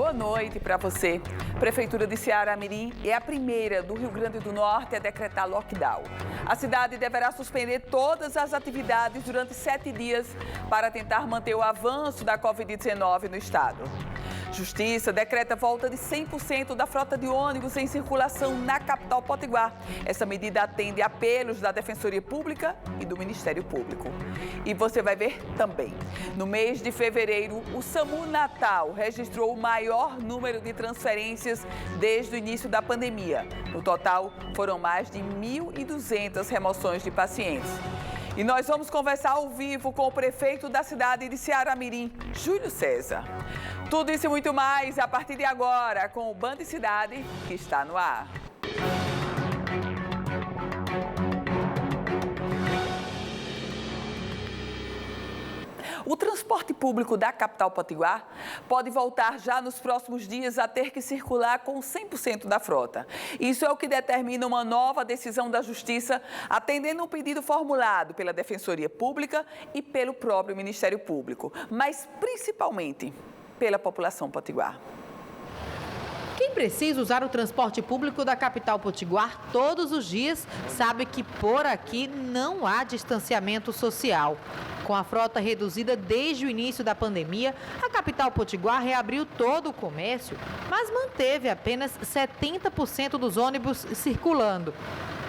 boa noite para você. Prefeitura de Ceará-Mirim é a primeira do Rio Grande do Norte a decretar lockdown. A cidade deverá suspender todas as atividades durante 7 dias para tentar manter o avanço da Covid-19 no estado. Justiça decreta volta de 100% da frota de ônibus em circulação na capital potiguar. Essa medida atende a apelos da Defensoria Pública e do Ministério Público. E você vai ver também, no mês de fevereiro, o SAMU Natal registrou o maior número de transferências desde o início da pandemia. No total, foram mais de 1.200 remoções de pacientes. E nós vamos conversar ao vivo com o prefeito da cidade de Ceará-Mirim, Júlio César. Tudo isso e muito mais a partir de agora com o Band Cidade, que está no ar. O transporte público da capital potiguar pode voltar já nos próximos dias a ter que circular com 100% da frota. Isso é o que determina uma nova decisão da Justiça, atendendo um pedido formulado pela Defensoria Pública e pelo próprio Ministério Público, mas principalmente pela população potiguar. Quem precisa usar o transporte público da capital potiguar todos os dias sabe que por aqui não há distanciamento social. Com a frota reduzida desde o início da pandemia, a capital potiguar reabriu todo o comércio, mas manteve apenas 70% dos ônibus circulando.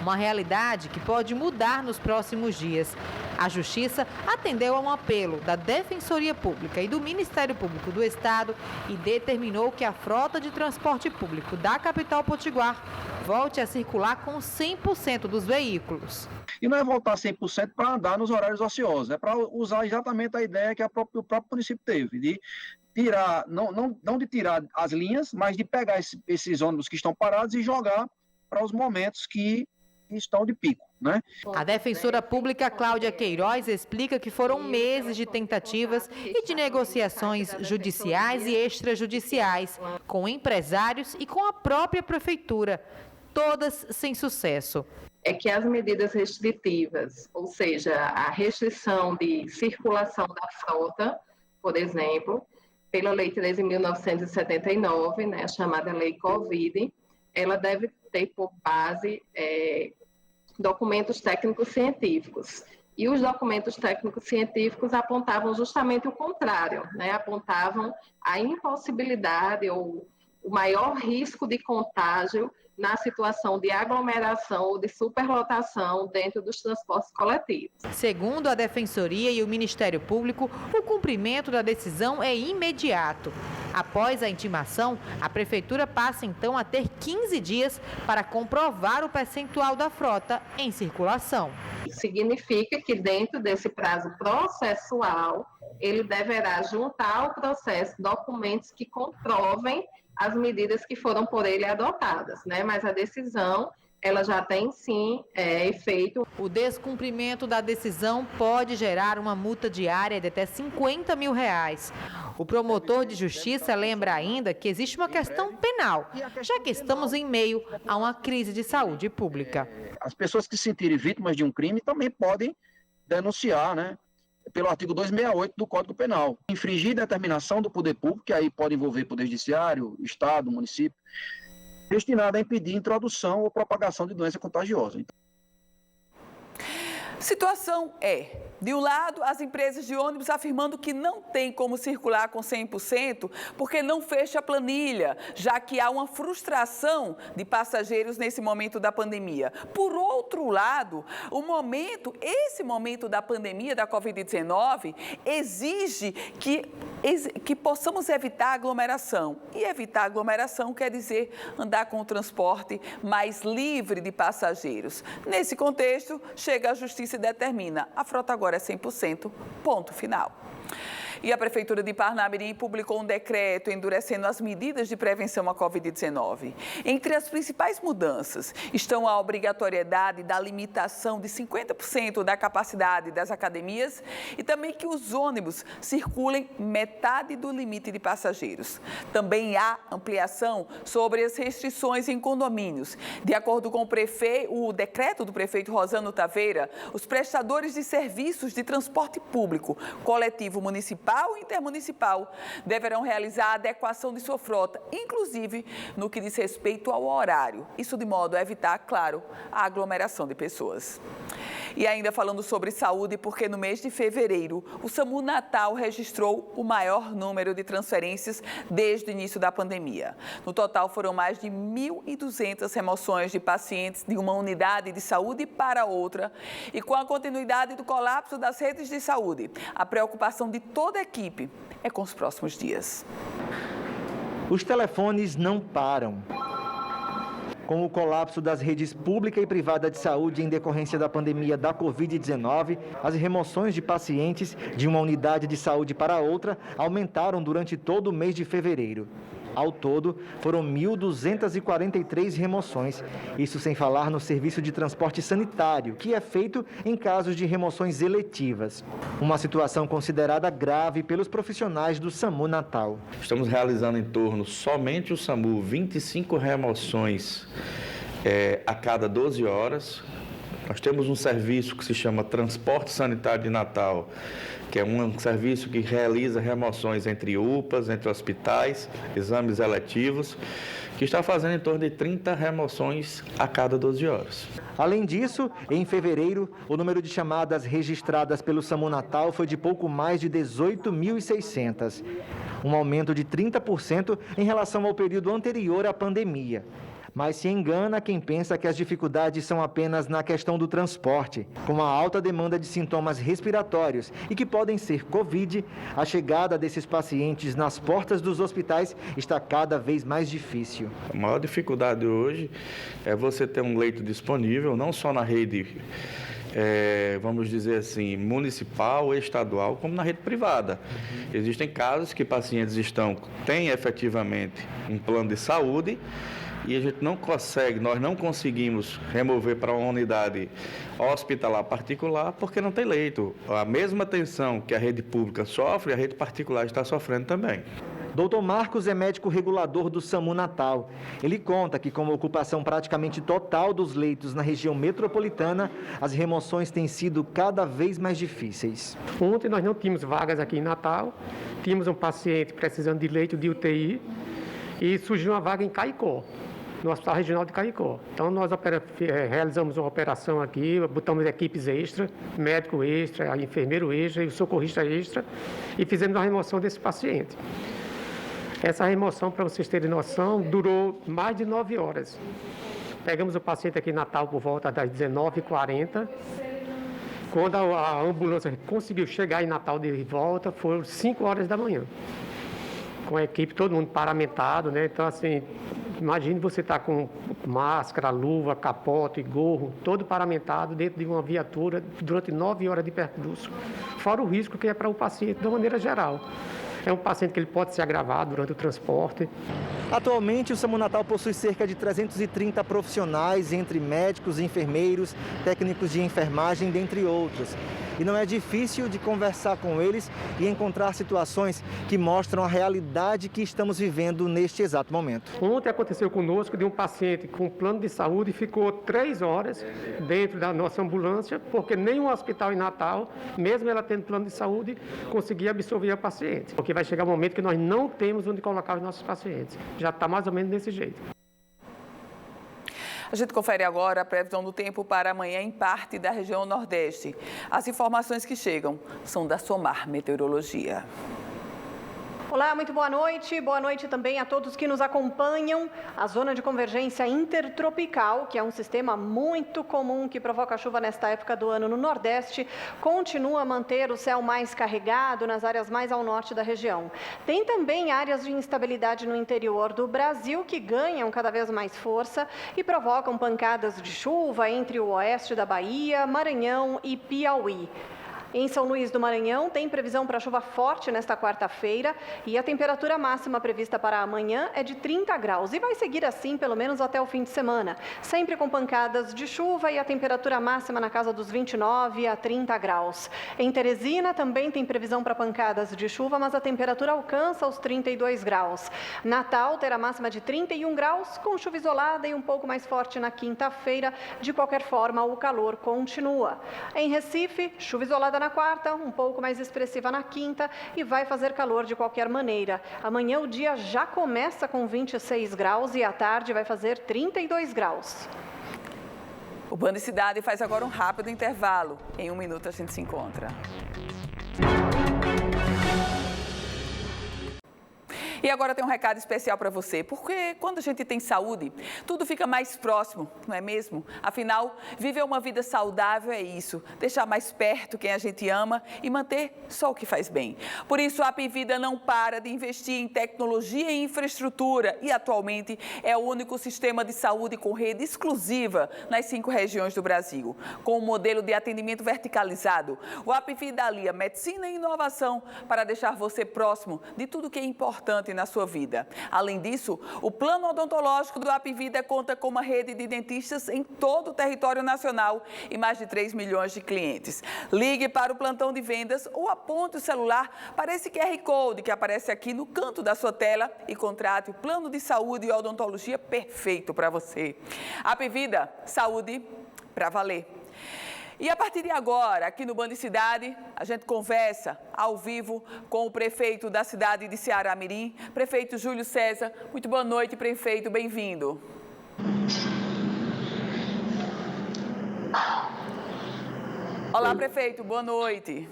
Uma realidade que pode mudar nos próximos dias. A Justiça atendeu a um apelo da Defensoria Pública e do Ministério Público do Estado e determinou que a frota de transporte público da capital potiguar volte a circular com 100% dos veículos. E não é voltar 100% para andar nos horários ociosos, é para usar exatamente a ideia que o próprio município teve, de tirar, não de tirar as linhas, mas de pegar esses ônibus que estão parados e jogar para os momentos que estão de pico, né? A defensora pública Cláudia Queiroz explica que foram meses de tentativas e de negociações judiciais e extrajudiciais com empresários e com a própria prefeitura, todas sem sucesso. É que as medidas restritivas, ou seja, a restrição de circulação da frota, por exemplo, pela Lei 13.979, né, a chamada Lei Covid, ela deve ter por base documentos técnicos científicos. E os documentos técnicos científicos apontavam justamente o contrário, né? Apontavam a impossibilidade ou o maior risco de contágio na situação de aglomeração ou de superlotação dentro dos transportes coletivos. Segundo a Defensoria e o Ministério Público, o cumprimento da decisão é imediato. Após a intimação, a Prefeitura passa então a ter 15 dias para comprovar o percentual da frota em circulação. Significa que dentro desse prazo processual, ele deverá juntar ao processo documentos que comprovem as medidas que foram por ele adotadas, né? Mas a decisão, ela já tem sim efeito. O descumprimento da decisão pode gerar uma multa diária de até R$50 mil. O promotor de justiça lembra ainda que existe uma questão penal, já que estamos em meio a uma crise de saúde pública. As pessoas que se sentirem vítimas de um crime também podem denunciar, né? Pelo artigo 268 do Código Penal. Infringir determinação do poder público, que aí pode envolver poder judiciário, estado, município, destinada a impedir introdução ou propagação de doença contagiosa. Situação é, de um lado, as empresas de ônibus afirmando que não tem como circular com 100% porque não fecha a planilha, já que há uma frustração de passageiros nesse momento da pandemia. Por outro lado, esse momento da pandemia da Covid-19 exige que possamos evitar aglomeração. E evitar aglomeração quer dizer andar com o transporte mais livre de passageiros. Nesse contexto, chega a Justiça e determina: a frota agora é 100%, ponto final. E a Prefeitura de Parnamirim publicou um decreto endurecendo as medidas de prevenção à Covid-19. Entre as principais mudanças estão a obrigatoriedade da limitação de 50% da capacidade das academias e também que os ônibus circulem metade do limite de passageiros. Também há ampliação sobre as restrições em condomínios. De acordo com o decreto do prefeito Rosano Taveira, os prestadores de serviços de transporte público, coletivo municipal municipal e intermunicipal deverão realizar a adequação de sua frota, inclusive no que diz respeito ao horário. Isso de modo a evitar, claro, a aglomeração de pessoas. E ainda falando sobre saúde, porque no mês de fevereiro, o SAMU Natal registrou o maior número de transferências desde o início da pandemia. No total, foram mais de 1.200 remoções de pacientes de uma unidade de saúde para outra. E com a continuidade do colapso das redes de saúde, a preocupação de toda a equipe é com os próximos dias. Os telefones não param. Com o colapso das redes pública e privada de saúde em decorrência da pandemia da Covid-19, as remoções de pacientes de uma unidade de saúde para outra aumentaram durante todo o mês de fevereiro. Ao todo, foram 1.243 remoções, isso sem falar no serviço de transporte sanitário, que é feito em casos de remoções eletivas. Uma situação considerada grave pelos profissionais do SAMU Natal. Estamos realizando em torno, somente o SAMU, 25 remoções a cada 12 horas. Nós temos um serviço que se chama Transporte Sanitário de Natal, que é um serviço que realiza remoções entre UPAs, entre hospitais, exames eletivos, que está fazendo em torno de 30 remoções a cada 12 horas. Além disso, em fevereiro, o número de chamadas registradas pelo SAMU Natal foi de pouco mais de 18.600, um aumento de 30% em relação ao período anterior à pandemia. Mas se engana quem pensa que as dificuldades são apenas na questão do transporte. Com a alta demanda de sintomas respiratórios e que podem ser Covid, a chegada desses pacientes nas portas dos hospitais está cada vez mais difícil. A maior dificuldade hoje é você ter um leito disponível, não só na rede, vamos dizer assim, municipal, estadual, como na rede privada. Existem casos que pacientes têm efetivamente um plano de saúde, e a gente nós não conseguimos remover para uma unidade hospitalar particular porque não tem leito. A mesma atenção que a rede pública sofre, a rede particular está sofrendo também. Dr. Marcos é médico regulador do SAMU Natal. Ele conta que com a ocupação praticamente total dos leitos na região metropolitana, as remoções têm sido cada vez mais difíceis. Ontem nós não tínhamos vagas aqui em Natal, tínhamos um paciente precisando de leito de UTI e surgiu uma vaga em Caicó, no Hospital Regional de Caicó. Então, nós realizamos uma operação aqui, botamos equipes extra, médico extra, enfermeiro extra e o socorrista extra, e fizemos a remoção desse paciente. Essa remoção, para vocês terem noção, durou mais de 9 horas. Pegamos o paciente aqui em Natal por volta das 19h40. Quando a ambulância conseguiu chegar em Natal de volta, foram 5 horas da manhã. Com a equipe, todo mundo paramentado, né? Então, assim, imagine você estar com máscara, luva, capote, gorro, todo paramentado dentro de uma viatura durante 9 horas de percurso. Fora o risco que é para o paciente, de maneira geral. É um paciente que ele pode se agravar durante o transporte. Atualmente, o SAMU Natal possui cerca de 330 profissionais, entre médicos, enfermeiros, técnicos de enfermagem, dentre outros. E não é difícil de conversar com eles e encontrar situações que mostram a realidade que estamos vivendo neste exato momento. Ontem aconteceu conosco de um paciente com plano de saúde ficou 3 horas dentro da nossa ambulância, porque nenhum hospital em Natal, mesmo ela tendo plano de saúde, conseguia absorver a paciente. Porque vai chegar um momento que nós não temos onde colocar os nossos pacientes. Já está mais ou menos desse jeito. A gente confere agora a previsão do tempo para amanhã em parte da região Nordeste. As informações que chegam são da Somar Meteorologia. Olá, muito boa noite. Boa noite também a todos que nos acompanham. A zona de convergência intertropical, que é um sistema muito comum que provoca chuva nesta época do ano no Nordeste, continua a manter o céu mais carregado nas áreas mais ao norte da região. Tem também áreas de instabilidade no interior do Brasil que ganham cada vez mais força e provocam pancadas de chuva entre o oeste da Bahia, Maranhão e Piauí. Em São Luís do Maranhão, tem previsão para chuva forte nesta quarta-feira e a temperatura máxima prevista para amanhã é de 30 graus e vai seguir assim pelo menos até o fim de semana, sempre com pancadas de chuva e a temperatura máxima na casa dos 29 a 30 graus. Em Teresina também tem previsão para pancadas de chuva, mas a temperatura alcança os 32 graus. Natal terá máxima de 31 graus, com chuva isolada e um pouco mais forte na quinta-feira. De qualquer forma, o calor continua. Em Recife, chuva isolada nublada na quarta, um pouco mais expressiva na quinta e vai fazer calor de qualquer maneira. Amanhã o dia já começa com 26 graus e à tarde vai fazer 32 graus. O Band Cidade faz agora um rápido intervalo. Em 1 minuto a gente se encontra. E agora tem um recado especial para você, porque quando a gente tem saúde, tudo fica mais próximo, não é mesmo? Afinal, viver uma vida saudável é isso, deixar mais perto quem a gente ama e manter só o que faz bem. Por isso, a Apvida não para de investir em tecnologia e infraestrutura e atualmente é o único sistema de saúde com rede exclusiva nas 5 regiões do Brasil. Com um modelo de atendimento verticalizado, o Apvida alia medicina e inovação para deixar você próximo de tudo que é importante na sua vida. Além disso, o plano odontológico do Apvida conta com uma rede de dentistas em todo o território nacional e mais de 3 milhões de clientes. Ligue para o plantão de vendas ou aponte o celular para esse QR Code que aparece aqui no canto da sua tela e contrate o plano de saúde e odontologia perfeito para você. Apvida, saúde para valer. E a partir de agora, aqui no Band Cidade, a gente conversa ao vivo com o prefeito da cidade de Ceará-Mirim, prefeito Júlio César. Muito boa noite, prefeito, bem-vindo. Olá, prefeito, boa noite.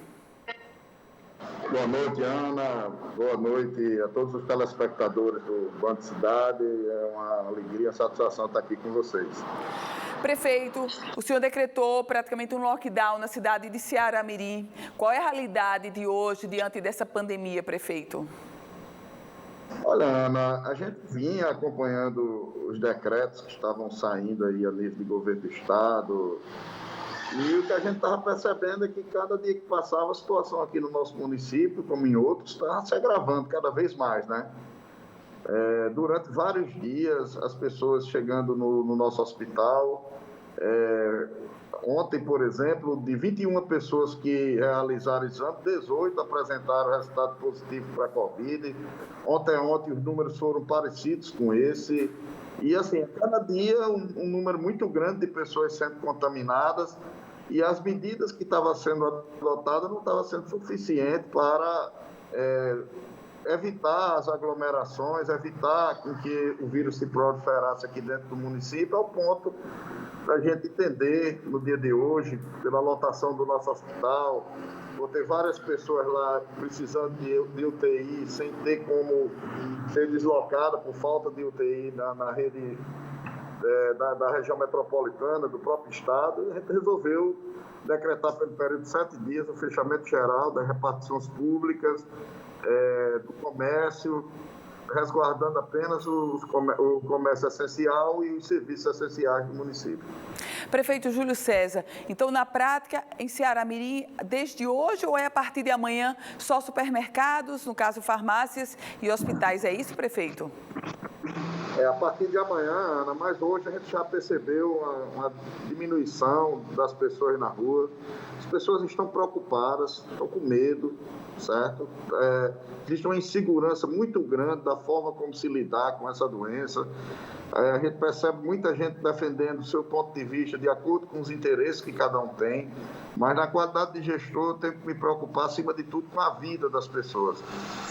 Boa noite, Ana. Boa noite a todos os telespectadores do Band Cidade. É uma alegria, uma satisfação estar aqui com vocês. Prefeito, o senhor decretou praticamente um lockdown na cidade de Ceará-Mirim. Qual é a realidade de hoje diante dessa pandemia, prefeito? Olha, Ana, a gente vinha acompanhando os decretos que estavam saindo aí a nível de governo do Estado. E o que a gente estava percebendo é que cada dia que passava a situação aqui no nosso município, como em outros, está se agravando cada vez mais, né? Durante vários dias, as pessoas chegando no nosso hospital. Ontem, por exemplo, de 21 pessoas que realizaram exame, 18 apresentaram resultado positivo para a Covid. Ontem os números foram parecidos com esse. E, assim, a cada dia um número muito grande de pessoas sendo contaminadas e as medidas que estavam sendo adotadas não estavam sendo suficientes para evitar as aglomerações, evitar que o vírus se proliferasse aqui dentro do município, ao ponto da gente entender no dia de hoje, pela lotação do nosso hospital, vou ter várias pessoas lá precisando de UTI, sem ter como ser deslocada por falta de UTI na rede da região metropolitana, do próprio estado. E a gente resolveu decretar pelo período de 7 dias o fechamento geral das repartições públicas, do comércio, resguardando apenas o comércio essencial e os serviços essenciais do município. Prefeito Júlio César, então na prática, em Ceará-Mirim, desde hoje ou é a partir de amanhã só supermercados, no caso farmácias e hospitais, é isso, prefeito? A partir de amanhã, Ana, mas hoje a gente já percebeu uma diminuição das pessoas na rua. As pessoas estão preocupadas, estão com medo, certo? Existe uma insegurança muito grande da forma como se lidar com essa doença. A gente percebe muita gente defendendo o seu ponto de vista de acordo com os interesses que cada um tem, mas na qualidade de gestor eu tenho que me preocupar, acima de tudo, com a vida das pessoas.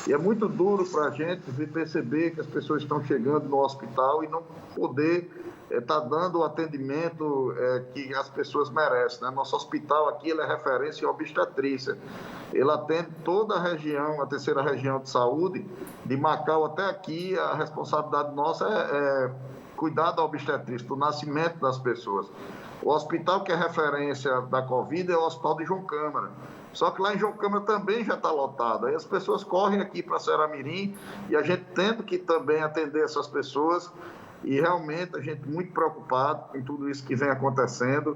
E é muito duro para a gente perceber que as pessoas estão chegando no hospital e não poder estar dando o atendimento que as pessoas merecem, né? Nosso hospital aqui ele é referência em obstetrícia. Ele atende toda a região, a 3ª região de saúde, de Macau até aqui. A responsabilidade nossa é cuidar da obstetrícia, do nascimento das pessoas. O hospital que é referência da Covid é o Hospital de João Câmara. Só que lá em João Câmara também já está lotado. Aí as pessoas correm aqui para Ceará-Mirim e a gente tendo que também atender essas pessoas. E realmente a gente muito preocupado com tudo isso que vem acontecendo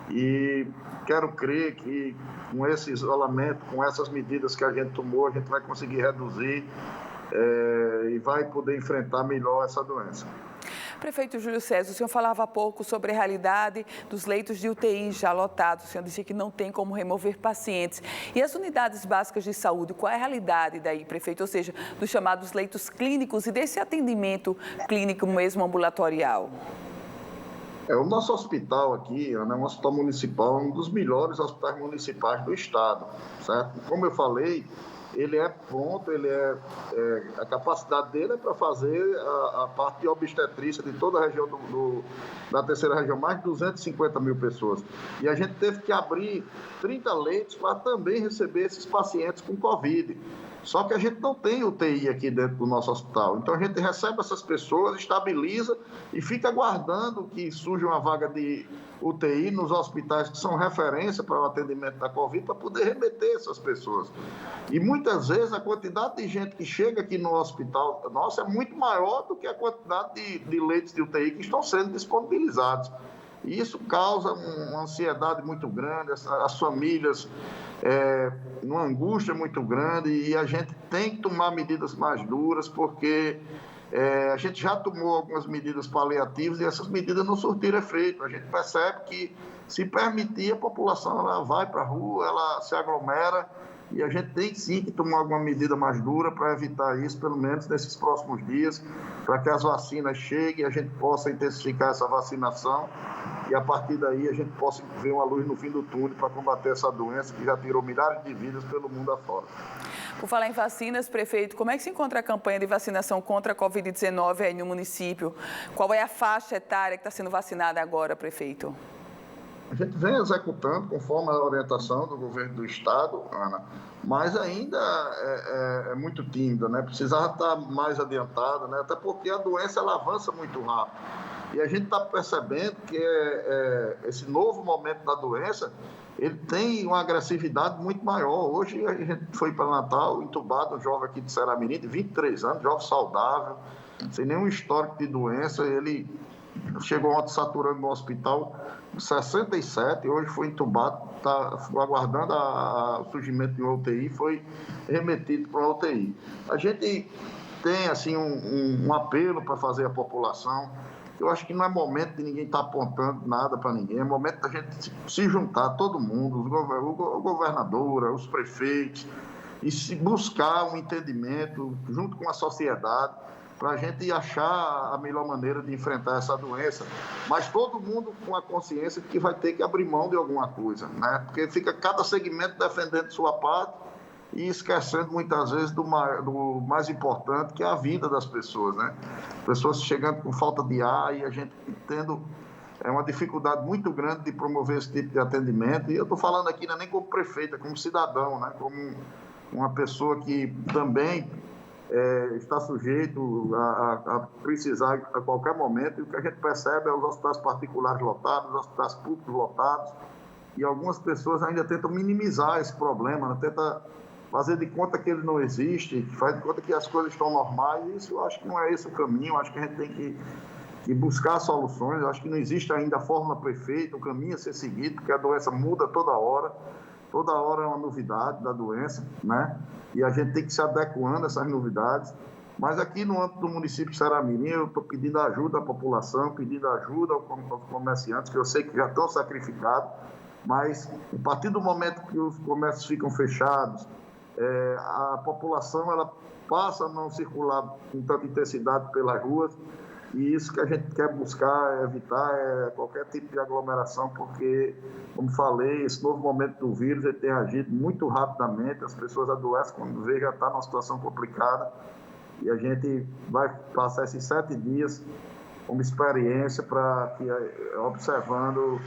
e quero crer que com esse isolamento, com essas medidas que a gente tomou, a gente vai conseguir reduzir e vai poder enfrentar melhor essa doença. Prefeito Júlio César, o senhor falava há pouco sobre a realidade dos leitos de UTI já lotados. O senhor disse que não tem como remover pacientes. E as unidades básicas de saúde, qual é a realidade daí, prefeito? Ou seja, dos chamados leitos clínicos e desse atendimento clínico mesmo ambulatorial? O nosso hospital aqui, é um hospital municipal, um dos melhores hospitais municipais do estado, certo? Como eu falei, ele é pronto, a capacidade dele é para fazer a parte de obstetrícia de toda a região da terceira região, mais de 250 mil pessoas. E a gente teve que abrir 30 leitos para também receber esses pacientes com Covid. Só que a gente não tem UTI aqui dentro do nosso hospital. Então a gente recebe essas pessoas, estabiliza e fica aguardando que surja uma vaga de UTI nos hospitais que são referência para o atendimento da Covid, para poder remeter essas pessoas. E muitas vezes a quantidade de gente que chega aqui no hospital nosso é muito maior do que a quantidade de leitos de UTI que estão sendo disponibilizados. E isso causa uma ansiedade muito grande, as famílias numa angústia muito grande, e a gente tem que tomar medidas mais duras, porque a gente já tomou algumas medidas paliativas e essas medidas não surtiram efeito. A gente percebe que, se permitir, a população ela vai para a rua, ela se aglomera, e a gente tem sim que tomar alguma medida mais dura para evitar isso, pelo menos nesses próximos dias, para que as vacinas cheguem, a gente possa intensificar essa vacinação e, a partir daí, a gente possa ver uma luz no fim do túnel para combater essa doença que já tirou milhares de vidas pelo mundo afora. Por falar em vacinas, prefeito, como é que se encontra a campanha de vacinação contra a Covid-19 aí no município? Qual é a faixa etária que está sendo vacinada agora, prefeito? A gente vem executando conforme a orientação do governo do estado, Ana, mas ainda é muito tímida, né? Precisava estar mais adiantada, né? Até porque a doença ela avança muito rápido. E a gente está percebendo que esse novo momento da doença, ele tem uma agressividade muito maior. Hoje a gente foi para Natal, entubado um jovem aqui de Seramirim, de 23 anos, jovem saudável, sem nenhum histórico de doença. Ele chegou ontem saturando no hospital 67, hoje foi entubado, está aguardando o surgimento de uma UTI, foi remetido para uma UTI. A gente tem assim um apelo para fazer à população. Eu acho que não é momento de ninguém estar apontando nada para ninguém, é momento da gente se juntar, todo mundo, a governadora, os prefeitos, e se buscar um entendimento junto com a sociedade, para a gente achar a melhor maneira de enfrentar essa doença, mas todo mundo com a consciência de que vai ter que abrir mão de alguma coisa, né? Porque fica cada segmento defendendo sua parte e esquecendo muitas vezes do mais importante, que é a vida das pessoas, né? Pessoas chegando com falta de ar e a gente tendo uma dificuldade muito grande de promover esse tipo de atendimento. E eu estou falando aqui não é nem como prefeito, é como cidadão, né? Como uma pessoa que também está sujeito a precisar a qualquer momento, e o que a gente percebe é os hospitais particulares lotados, os hospitais públicos lotados, e algumas pessoas ainda tentam minimizar esse problema, né? Tentam fazer de conta que ele não existe, faz de conta que as coisas estão normais, e isso eu acho que não é esse o caminho. Eu acho que a gente tem que buscar soluções. Eu acho que não existe ainda a fórmula perfeita, o caminho a ser seguido, porque a doença muda toda hora é uma novidade da doença, né? E a gente tem que se adequando a essas novidades. Mas aqui no âmbito do município de Seramirim, eu estou pedindo ajuda à população, pedindo ajuda aos comerciantes, que eu sei que já estão sacrificados, mas a partir do momento que os comércios ficam fechados, a população ela passa a não circular com tanta intensidade pelas ruas, e isso que a gente quer buscar evitar qualquer tipo de aglomeração, porque, como falei, esse novo momento do vírus ele tem agido muito rapidamente, as pessoas adoecem quando vê já está numa situação complicada, e a gente vai passar esses 7 dias como experiência para que, observando,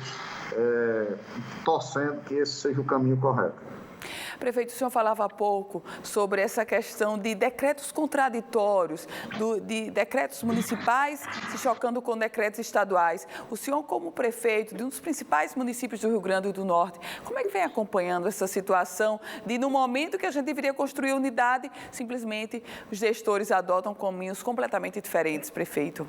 torcendo que esse seja o caminho correto. Prefeito, o senhor falava há pouco sobre essa questão de decretos contraditórios, de decretos municipais se chocando com decretos estaduais. O senhor, como prefeito de um dos principais municípios do Rio Grande do Norte, como é que vem acompanhando essa situação de, no momento que a gente deveria construir unidade, simplesmente os gestores adotam caminhos completamente diferentes, prefeito?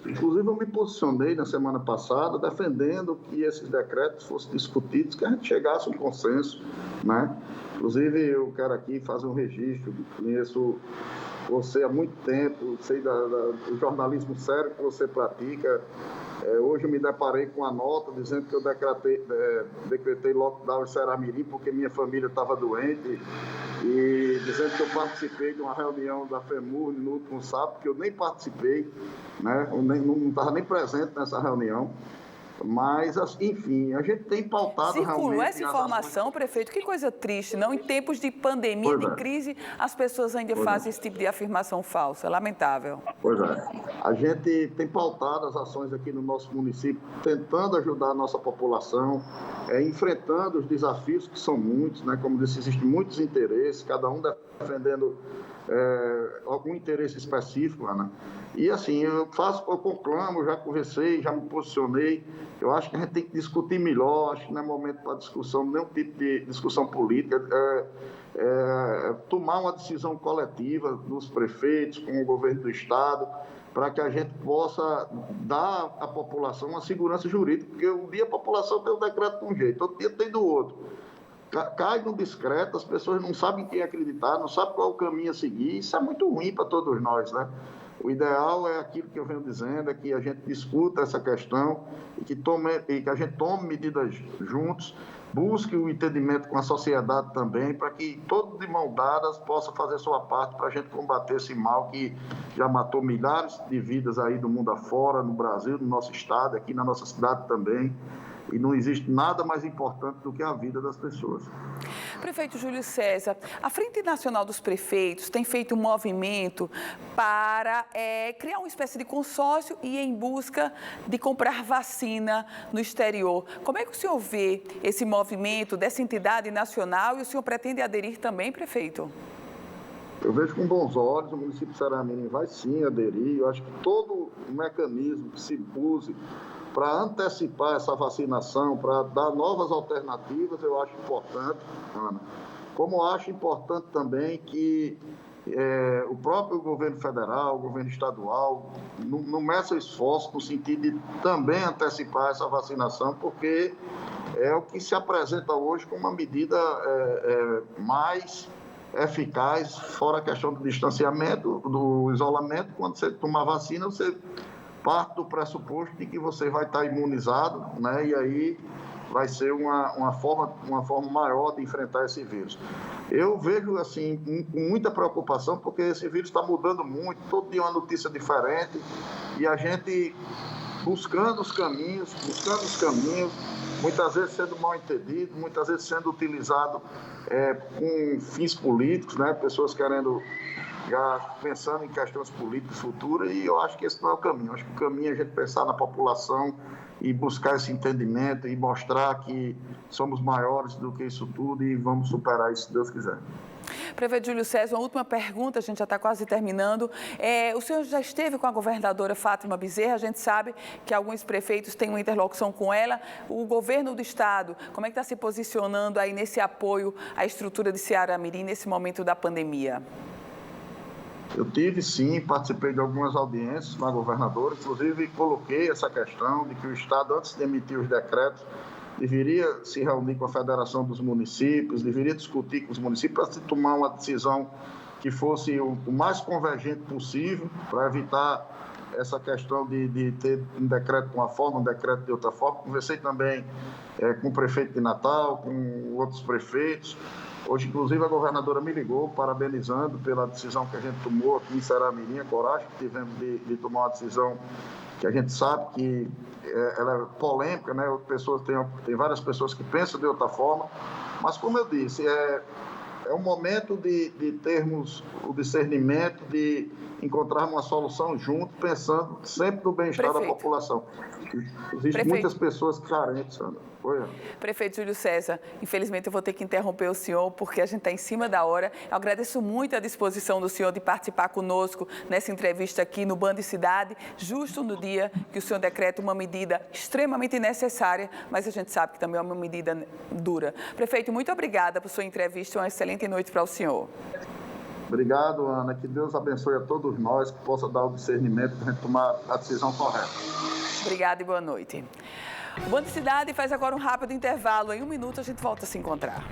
Inclusive, eu me posicionei na semana passada defendendo que esses decretos fossem discutidos, que a gente chegasse a um consenso, né? Inclusive, eu quero aqui fazer um registro, conheço você há muito tempo, sei do jornalismo sério que você pratica. Hoje eu me deparei com a nota dizendo que eu decretei lockdown em Seramirim porque minha família estava doente, e dizendo que eu participei de uma reunião da FEMURN no último sábado, que eu nem participei, né? Eu não estava nem presente nessa reunião. Mas, enfim, a gente tem pautado realmente... Circulou essa informação, prefeito? Que coisa triste, não? Em tempos de pandemia, de crise, as pessoas ainda fazem esse tipo de afirmação falsa. Lamentável. Pois é. A gente tem pautado as ações aqui no nosso município, tentando ajudar a nossa população, enfrentando os desafios, que são muitos, né? Como disse, existem muitos interesses, cada um defendendo algum interesse específico, Ana. E assim, eu conclamo, já conversei, já me posicionei. Eu acho que a gente tem que discutir melhor, acho que não é momento para discussão, nenhum tipo de discussão política. Tomar uma decisão coletiva dos prefeitos, com o governo do Estado, para que a gente possa dar à população uma segurança jurídica, porque um dia a população tem um decreto de um jeito, outro dia tem do outro. Cai no discreto, as pessoas não sabem quem acreditar, não sabem qual é o caminho a seguir. Isso é muito ruim para todos nós, né? O ideal é aquilo que eu venho dizendo, é que a gente discuta essa questão e que a gente tome medidas juntos, busque o entendimento com a sociedade também, para que todos de mão dadas possam fazer sua parte para a gente combater esse mal que já matou milhares de vidas aí do mundo afora, no Brasil, no nosso estado, aqui na nossa cidade também. E não existe nada mais importante do que a vida das pessoas. Prefeito Júlio César, a Frente Nacional dos Prefeitos tem feito um movimento para criar uma espécie de consórcio e ir em busca de comprar vacina no exterior. Como é que o senhor vê esse movimento dessa entidade nacional e o senhor pretende aderir também, prefeito? Eu vejo com bons olhos, o município de Ceará-Mirim vai sim aderir. Eu acho que todo o mecanismo que se use para antecipar essa vacinação, para dar novas alternativas, eu acho importante, Ana. Como acho importante também que o próprio governo federal, o governo estadual, não meça esforço no sentido de também antecipar essa vacinação, porque é o que se apresenta hoje como uma medida mais eficaz, fora a questão do distanciamento, do isolamento. Quando você toma vacina, você parte do pressuposto de que você vai estar imunizado, né? E aí vai ser uma forma maior de enfrentar esse vírus. Eu vejo, assim, com muita preocupação, porque esse vírus está mudando muito, todo dia uma notícia diferente, e a gente buscando os caminhos, muitas vezes sendo mal entendido, muitas vezes sendo utilizado com fins políticos, né? Pessoas querendo, já pensando em questões políticas futuras, e eu acho que esse não é o caminho. Eu acho que o caminho é a gente pensar na população e buscar esse entendimento e mostrar que somos maiores do que isso tudo e vamos superar isso, se Deus quiser. Prefeito Júlio César, uma última pergunta, a gente já está quase terminando. O senhor já esteve com a governadora Fátima Bezerra, a gente sabe que alguns prefeitos têm uma interlocução com ela. O governo do estado, como é que está se posicionando aí nesse apoio à estrutura de Ceará-Mirim nesse momento da pandemia? Eu tive, sim, participei de algumas audiências com a governadora, inclusive coloquei essa questão de que o Estado, antes de emitir os decretos, deveria se reunir com a Federação dos Municípios, deveria discutir com os municípios para se tomar uma decisão que fosse o mais convergente possível, para evitar essa questão de ter um decreto de uma forma, um decreto de outra forma. Conversei também com o prefeito de Natal, com outros prefeitos. Hoje, inclusive, a governadora me ligou, parabenizando pela decisão que a gente tomou aqui em Ceará-Mirim, a coragem que tivemos de tomar uma decisão que a gente sabe que ela é polêmica, né? Tem várias pessoas que pensam de outra forma, mas, como eu disse, é um momento de termos o discernimento, de encontrarmos uma solução junto, pensando sempre no bem-estar da população. Existem muitas pessoas carentes, Sandra. Prefeito Júlio César, infelizmente eu vou ter que interromper o senhor porque a gente está em cima da hora. Eu agradeço muito a disposição do senhor de participar conosco nessa entrevista aqui no Band Cidade, justo no dia que o senhor decreta uma medida extremamente necessária, mas a gente sabe que também é uma medida dura. Prefeito, muito obrigada por sua entrevista, uma excelente noite para o senhor. Obrigado, Ana. Que Deus abençoe a todos nós, que possa dar o discernimento para a gente tomar a decisão correta. Obrigada e boa noite. O Band Cidade faz agora um rápido intervalo. Em 1 minuto a gente volta a se encontrar.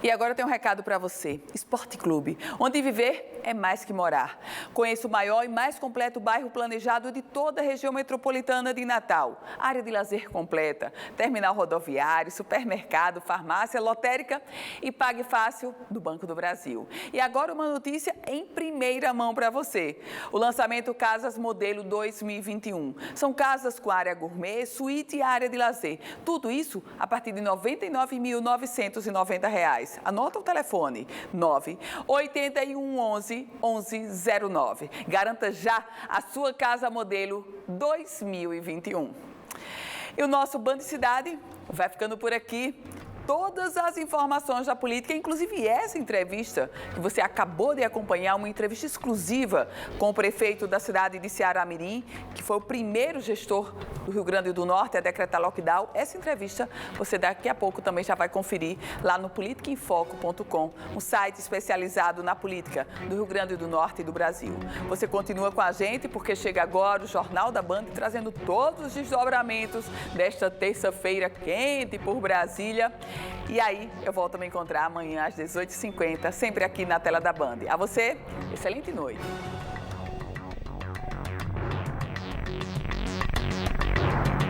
E agora eu tenho um recado para você. Esporte Clube, onde viver é mais que morar. Conheça o maior e mais completo bairro planejado de toda a região metropolitana de Natal. Área de lazer completa, terminal rodoviário, supermercado, farmácia, lotérica e Pague Fácil do Banco do Brasil. E agora uma notícia em primeira mão para você. O lançamento Casas Modelo 2021. São casas com área gourmet, suíte e área de lazer. Tudo isso a partir de R$ 99.990. Anota o telefone, 98111-1109. Garanta já a sua casa modelo 2021. E o nosso Band Cidade vai ficando por aqui. Todas as informações da política, inclusive essa entrevista que você acabou de acompanhar, uma entrevista exclusiva com o prefeito da cidade de Ceará-Mirim, que foi o primeiro gestor do Rio Grande do Norte a decretar lockdown. Essa entrevista você daqui a pouco também já vai conferir lá no politicaemfoco.com, um site especializado na política do Rio Grande do Norte e do Brasil. Você continua com a gente porque chega agora o Jornal da Band trazendo todos os desdobramentos desta terça-feira quente por Brasília. E aí, eu volto a me encontrar amanhã às 18h50, sempre aqui na tela da Band. A você, excelente noite.